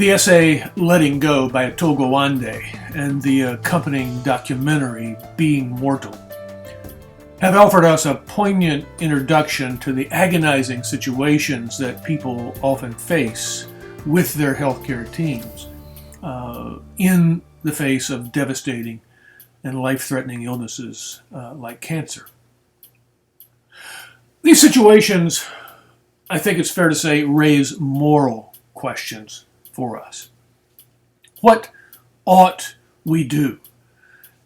The essay Letting Go by Atul Gawande and the accompanying documentary Being Mortal have offered us a poignant introduction to the agonizing situations that people often face with their healthcare teams in the face of devastating and life-threatening illnesses like cancer. These situations, I think it's fair to say, raise moral questions for us. What ought we do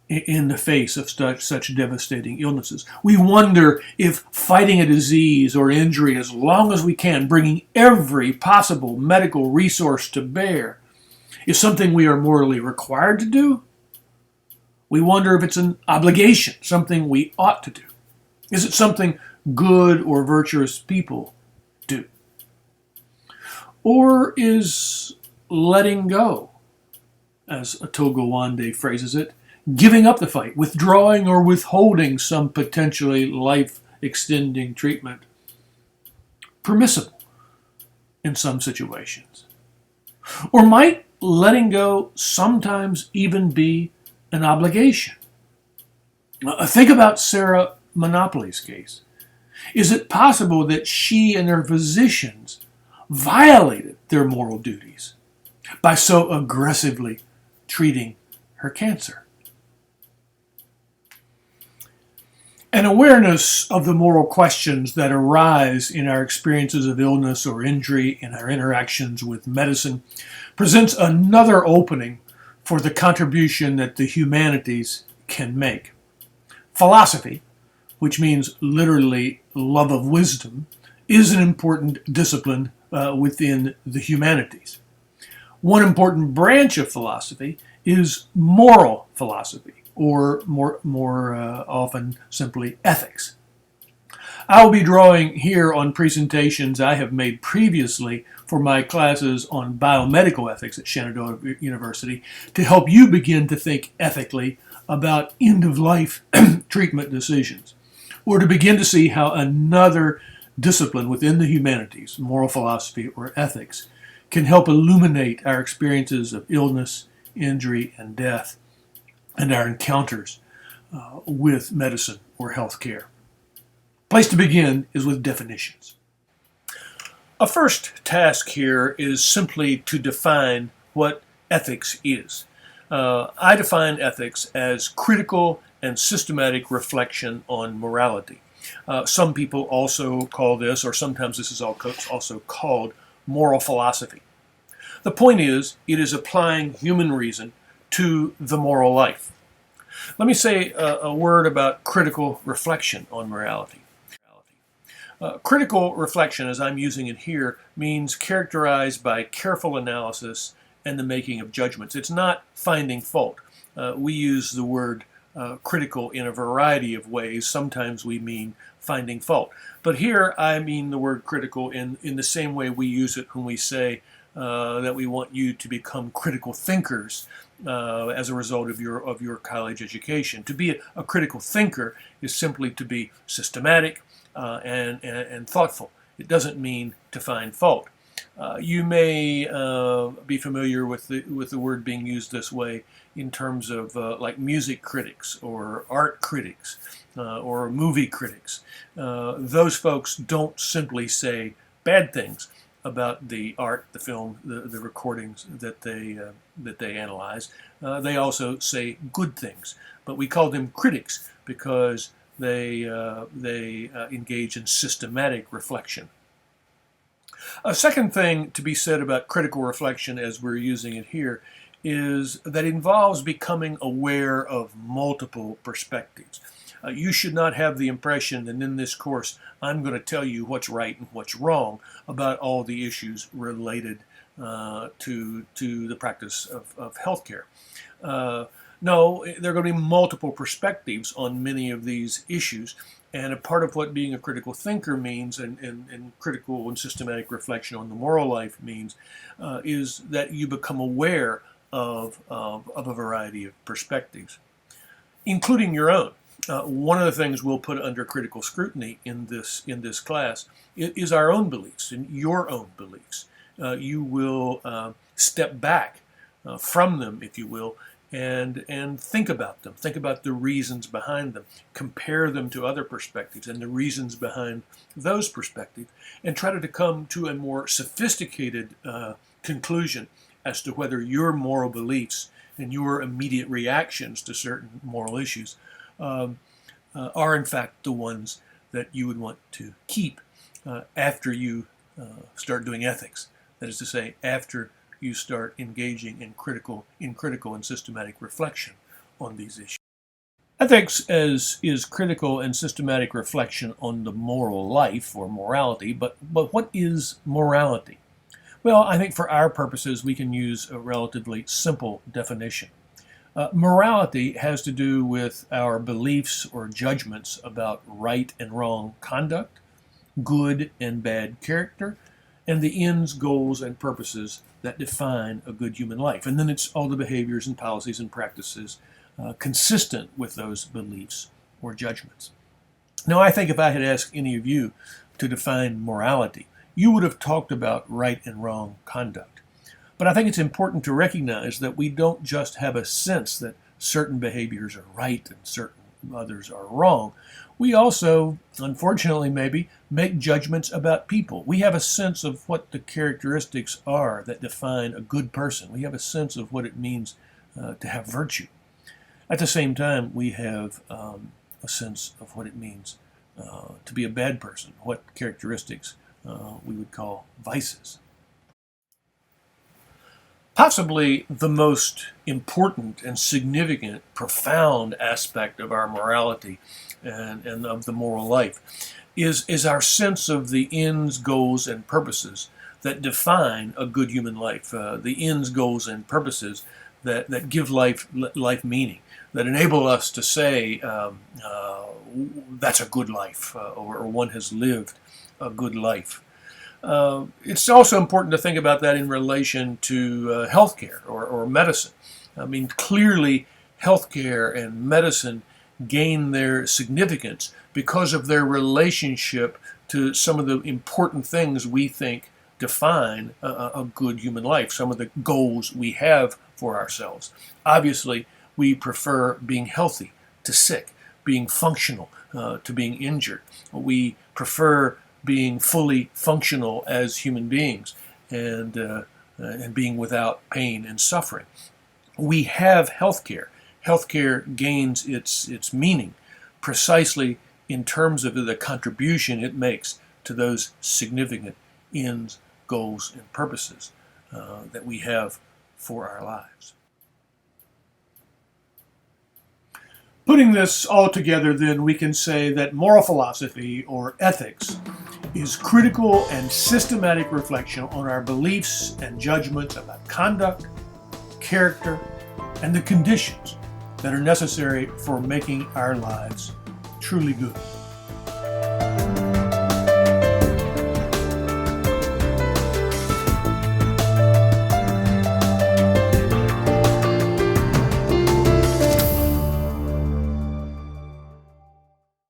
in the face of such devastating illnesses? We wonder if fighting a disease or injury as long as we can, bringing every possible medical resource to bear, is something we are morally required to do. We wonder if it's an obligation, something we ought to do. Is it something good or virtuous people do? Or is letting go, as Atul Gawande phrases it, giving up the fight, withdrawing or withholding some potentially life-extending treatment, permissible in some situations? Or might letting go sometimes even be an obligation? Think about Sarah Monopoly's case. Is it possible that she and her physicians violated their moral duties by so aggressively treating her cancer? An awareness of the moral questions that arise in our experiences of illness or injury in our interactions with medicine presents another opening for the contribution that the humanities can make. Philosophy, which means literally love of wisdom, is an important discipline within the humanities. One important branch of philosophy is moral philosophy, or more often simply ethics. I will be drawing here on presentations I have made previously for my classes on biomedical ethics at Shenandoah University to help you begin to think ethically about end-of-life treatment decisions, or to begin to see how another discipline within the humanities, moral philosophy or ethics, can help illuminate our experiences of illness, injury, and death, and our encounters with medicine or healthcare. Place to begin is with definitions. A first task here is simply to define what ethics is. I define ethics as critical and systematic reflection on morality. Some people also call this, or sometimes this is also called, moral philosophy. The point is, it is applying human reason to the moral life. Let me say a word about critical reflection on morality. Critical reflection, as I'm using it here, means characterized by careful analysis and the making of judgments. It's not finding fault. We use the word critical in a variety of ways. Sometimes we mean finding fault. But here I mean the word critical in the same way we use it when we say that we want you to become critical thinkers as a result of your college education. To be a critical thinker is simply to be systematic and thoughtful. It doesn't mean to find fault. You may be familiar with the word being used this way in terms of like music critics or art critics or movie critics. Those folks don't simply say bad things about the art, the film, the recordings that they analyze. They also say good things, but we call them critics because they engage in systematic reflection. A second thing to be said about critical reflection, as we're using it here, is that it involves becoming aware of multiple perspectives. You should not have the impression that in this course I'm going to tell you what's right and what's wrong about all the issues related to the practice of healthcare. No, there are going to be multiple perspectives on many of these issues, and a part of what being a critical thinker means, and critical and systematic reflection on the moral life means, is that you become aware of a variety of perspectives, including your own. One of the things we'll put under critical scrutiny in this class is our own beliefs and your own beliefs. You will step back from them, if you will, and think about them. Think about the reasons behind them. Compare them to other perspectives and the reasons behind those perspectives, and try to come to a more sophisticated conclusion as to whether your moral beliefs and your immediate reactions to certain moral issues are in fact the ones that you would want to keep after you start doing ethics. That is to say, after you start engaging in critical and systematic reflection on these issues. Ethics is critical and systematic reflection on the moral life or morality, but what is morality? Well, I think for our purposes we can use a relatively simple definition. Morality has to do with our beliefs or judgments about right and wrong conduct, good and bad character, and the ends, goals, and purposes that define a good human life. And then it's all the behaviors and policies and practices consistent with those beliefs or judgments. Now, I think if I had asked any of you to define morality, you would have talked about right and wrong conduct. But I think it's important to recognize that we don't just have a sense that certain behaviors are right and certain others are wrong. We also, unfortunately maybe, make judgments about people. We have a sense of what the characteristics are that define a good person. We have a sense of what it means to have virtue. At the same time, we have a sense of what it means to be a bad person, what characteristics we would call vices. Possibly the most important and significant, profound aspect of our morality and of the moral life is our sense of the ends, goals, and purposes that define a good human life, the ends, goals, and purposes that give life meaning, that enable us to say that's a good life, or one has lived a good life. It's also important to think about that in relation to healthcare or medicine. I mean, clearly healthcare and medicine gain their significance because of their relationship to some of the important things we think define a good human life, some of the goals we have for ourselves. Obviously, we prefer being healthy to sick, being functional to being injured. We prefer being fully functional as human beings and being without pain and suffering. We have healthcare. Healthcare gains its meaning precisely in terms of the contribution it makes to those significant ends, goals, and purposes that we have for our lives. Putting this all together, then, we can say that moral philosophy, or ethics, is critical and systematic reflection on our beliefs and judgments about conduct, character, and the conditions that are necessary for making our lives truly good.